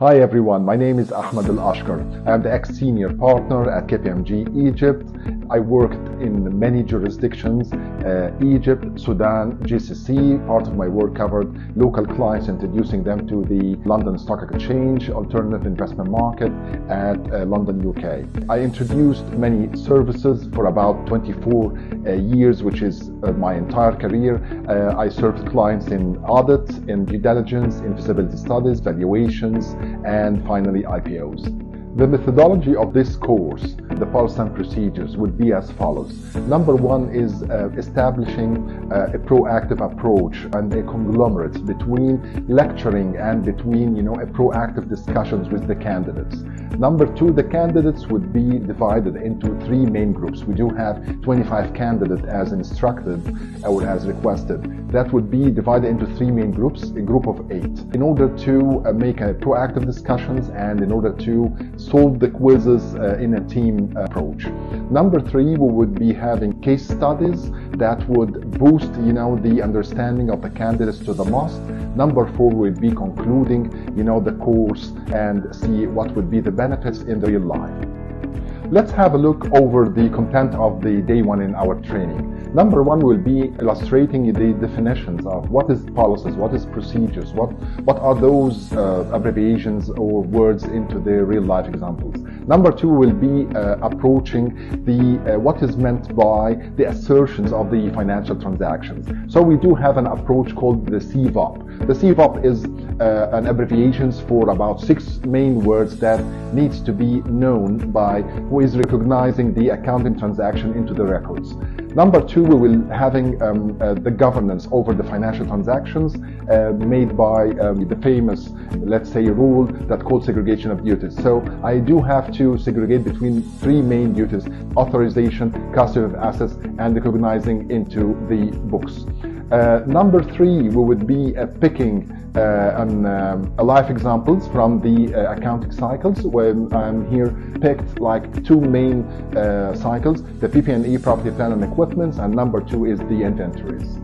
Hi everyone, my name is Ahmed Elashkar. I am the ex-senior partner at KPMG Egypt. I worked in many jurisdictions, Egypt, Sudan, GCC. Part of my work covered local clients, introducing them to the London Stock Exchange, alternative investment market at London, UK. I introduced many services for about 24 years, which is my entire career. I served clients in audit, in due diligence, in feasibility studies, valuations, and finally IPOs. The methodology of this course, the policy and procedures, would be as follows. Number one is establishing a proactive approach and a conglomerate between lecturing and between, a proactive discussions with the candidates. Number two, the candidates would be divided into three main groups. We do have 25 candidates as instructed or as requested. That would be divided into three main groups, a group of 8, in order to make a proactive discussions and in order to solve the quizzes in a team approach. Number three, we would be having case studies that would boost, the understanding of the candidates to the most. Number four, we'd be concluding, the course and see what would be the benefits in the real life. Let's have a look over the content of the day one in our training. Number one will be illustrating the definitions of what is policies, what is procedures, what are those abbreviations or words into the real life examples. Number two will be approaching the what is meant by the assertions of the financial transactions. So we do have an approach called the CVOP. The CVOP is an abbreviation for about 6 main words that needs to be known by who is recognizing the accounting transaction into the records. Number two, we will having the governance over the financial transactions made by the famous, let's say, rule that called segregation of duties. So I do have to segregate between 3 main duties: authorization, custody of assets, and recognizing into the books. Number three, we would be picking life examples from the accounting cycles, where I'm here picked like 2 main cycles: the PP&E, property, plant and equipment, and number 2 is the inventories.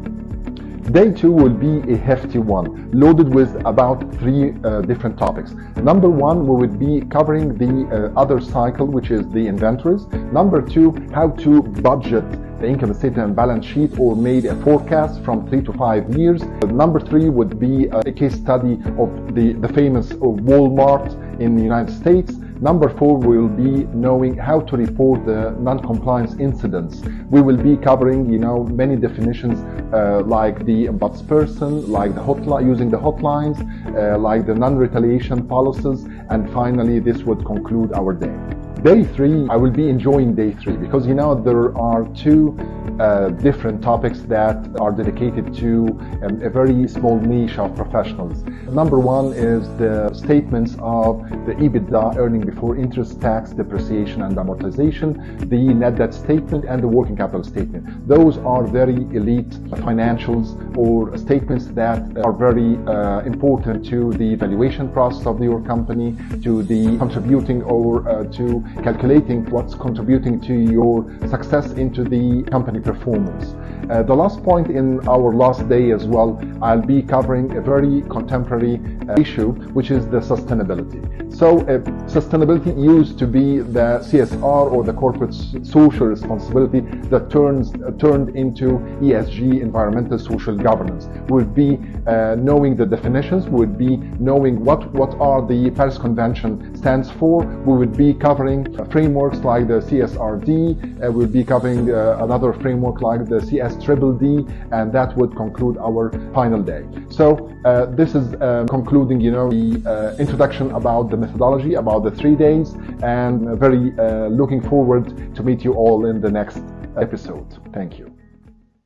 Day 2 will be a hefty one, loaded with about 3 different topics. Number 1, we would be covering the other cycle, which is the inventories. Number 2, how to budget the income statement and balance sheet, or made a forecast from 3 to 5 years. Number 3 would be a case study of the famous Walmart in the United States. Number 4 will be knowing how to report the non-compliance incidents. We will be covering, many definitions like the ombudsperson, like the hotline, using the hotlines, like the non-retaliation policies, and finally this would conclude our day. Day 3, I will be enjoying day 3 because there are 2 different topics that are dedicated to a very small niche of professionals. Number 1 is the statements of the EBITDA, earning before interest, tax, depreciation and amortization, the net debt statement, and the working capital statement. Those are very elite financials or statements that are very important to the valuation process of your company, to the contributing or to calculating what's contributing to your success into the company performance. The last point in our last day as well, I'll be covering a very contemporary issue, which is the sustainability. So sustainability used to be the CSR, or the corporate social responsibility, that turned into ESG, environmental social governance. We'll be knowing the definitions, we'll be knowing what are the Paris Convention stands for. We would be covering frameworks like the CSRD, we'll be covering another framework like the CSDDD, and that would conclude our final day. So this is concluding, the introduction about the methodology, about the 3 days, and very looking forward to meet you all in the next episode. Thank you.